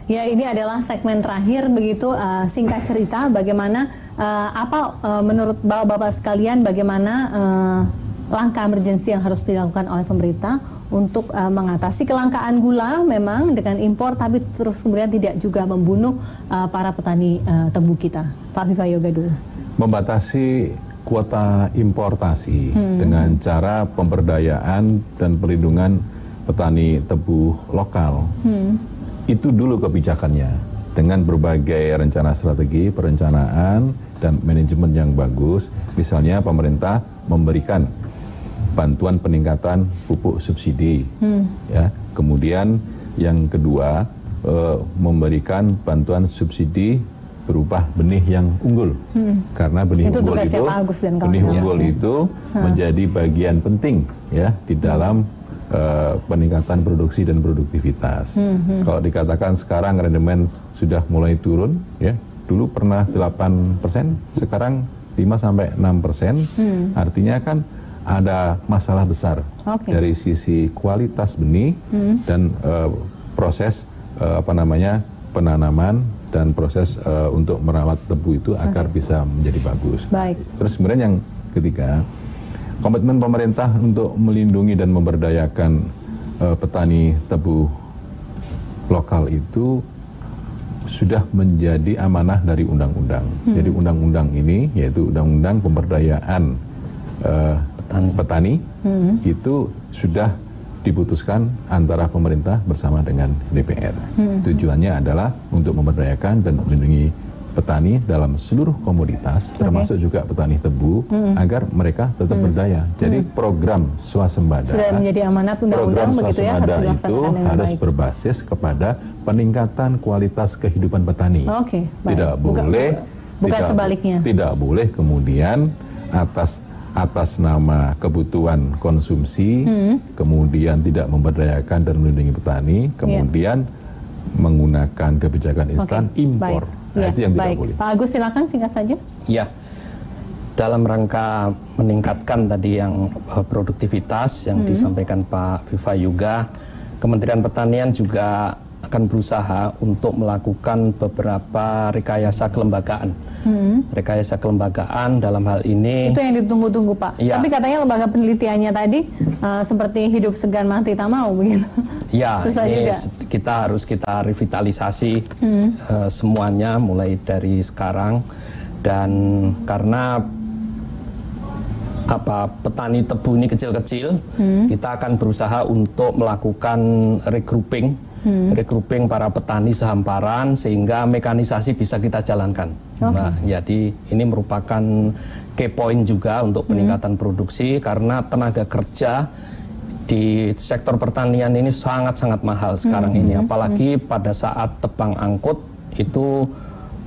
Ya, ini adalah segmen terakhir begitu, singkat cerita bagaimana menurut Bapak-bapak sekalian bagaimana langkah emergensi yang harus dilakukan oleh pemerintah untuk mengatasi kelangkaan gula memang dengan impor, tapi terus kemudian tidak juga membunuh para petani tebu kita. Pak Viva Yoga dulu. Membatasi kuota importasi dengan cara pemberdayaan dan perlindungan petani tebu lokal. Itu dulu kebijakannya, dengan berbagai rencana strategi, perencanaan, dan manajemen yang bagus. Misalnya pemerintah memberikan bantuan peningkatan pupuk subsidi, ya. Kemudian yang kedua memberikan bantuan subsidi berupa benih yang unggul, karena benih unggul itu menjadi bagian penting ya di dalam peningkatan produksi dan produktivitas. Kalau dikatakan sekarang rendemen sudah mulai turun, ya, dulu pernah 8%, sekarang 5-6%, artinya kan ada masalah besar dari sisi kualitas benih dan proses penanaman dan proses untuk merawat tebu itu agar bisa menjadi bagus. Terus kemudian yang ketiga, komitmen pemerintah untuk melindungi dan memberdayakan petani tebu lokal itu sudah menjadi amanah dari undang-undang. Jadi undang-undang ini, yaitu undang-undang pemberdayaan petani, itu sudah diputuskan antara pemerintah bersama dengan DPR. Tujuannya adalah untuk memberdayakan dan melindungi petani dalam seluruh komoditas, termasuk juga petani tebu, agar mereka tetap berdaya. Jadi program swasembada, sudah menjadi amanat undang-undang begitu ya, itu harus berbasis kepada peningkatan kualitas kehidupan petani. Tidak boleh, bukan sebaliknya. Tidak boleh kemudian atas nama kebutuhan konsumsi, kemudian tidak memberdayakan dan melindungi petani, kemudian menggunakan kebijakan instan impor. Nah, itu yang tidak boleh. Pak Agus, silakan singkat saja. Ya, dalam rangka meningkatkan tadi yang produktivitas yang disampaikan Pak Viva Yoga, Kementerian Pertanian juga akan berusaha untuk melakukan beberapa rekayasa kelembagaan. Rekayasa kelembagaan dalam hal ini. Itu yang ditunggu-tunggu, Pak. Ya. Tapi katanya lembaga penelitiannya tadi seperti hidup segan mati tak mau begitu. Ya, ini kita harus revitalisasi semuanya mulai dari sekarang, dan karena petani tebu ini kecil-kecil, kita akan berusaha untuk melakukan regrouping para petani sehamparan sehingga mekanisasi bisa kita jalankan. Nah, jadi ini merupakan key point juga untuk peningkatan produksi, karena tenaga kerja di sektor pertanian ini sangat-sangat mahal sekarang ini, apalagi pada saat tebang angkut itu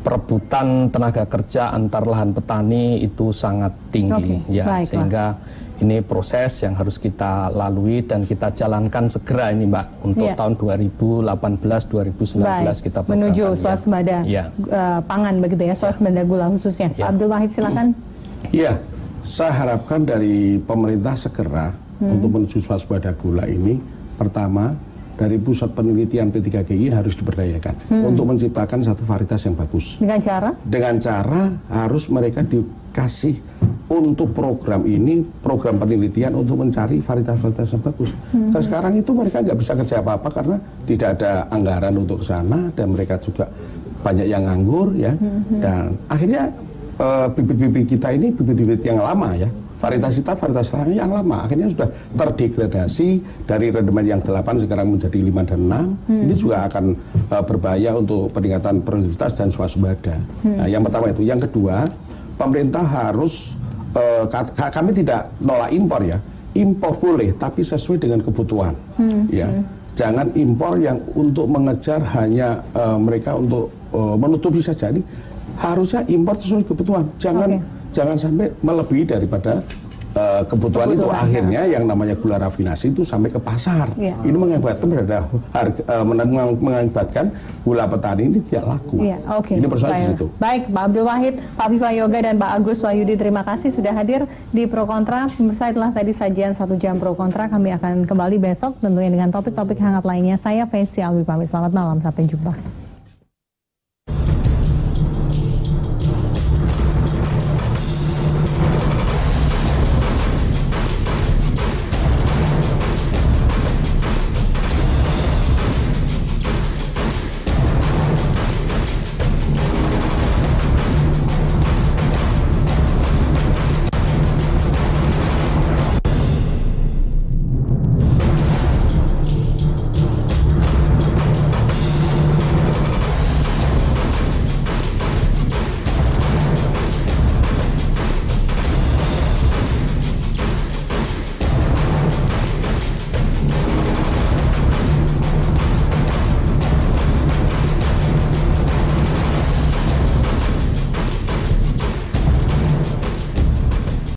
perebutan tenaga kerja antar lahan petani itu sangat tinggi, sehingga ini proses yang harus kita lalui dan kita jalankan segera ini, Mbak, untuk tahun 2018-2019 kita menuju swasembada pangan begitu ya, swasembada gula khususnya. Pak Abdul Wahid, silakan. Iya, saya harapkan dari pemerintah segera untuk menuju swasembada gula ini, pertama dari pusat penelitian P3GI harus diberdayakan untuk menciptakan satu varietas yang bagus. Dengan cara? Dengan cara harus mereka dikasih untuk program ini, program penelitian untuk mencari varietas-varietas yang bagus. Karena sekarang itu mereka nggak bisa kerja apa-apa karena tidak ada anggaran untuk ke sana, dan mereka juga banyak yang nganggur ya. Dan akhirnya bibit-bibit kita ini bibit-bibit yang lama ya. Varietas kita varietas yang lama akhirnya sudah terdegradasi dari rendemen yang 8 sekarang menjadi 5 dan 6. Ini juga akan berbahaya untuk peningkatan produktivitas dan swasembada. Nah, yang pertama itu. Yang kedua, pemerintah harus kami tidak nolak impor ya. Impor boleh tapi sesuai dengan kebutuhan. Ya. Jangan impor yang untuk mengejar hanya mereka untuk menutupi saja. Ini harusnya impor sesuai kebutuhan. Jangan sampai melebihi daripada kebutuhan itu, akhirnya yang namanya gula rafinasi itu sampai ke pasar. Ini mengakibatkan gula petani ini tidak laku. Ini persoalan di situ. Baik, Pak Abdul Wahid, Pak Viva Yoga, dan Pak Agus Wahyudi, terima kasih sudah hadir di Pro Kontra. Pemirsa, itulah tadi sajian 1 jam Pro Kontra. Kami akan kembali besok tentunya dengan topik-topik hangat lainnya. Saya Fesi Alwi pamit. Selamat malam, sampai jumpa.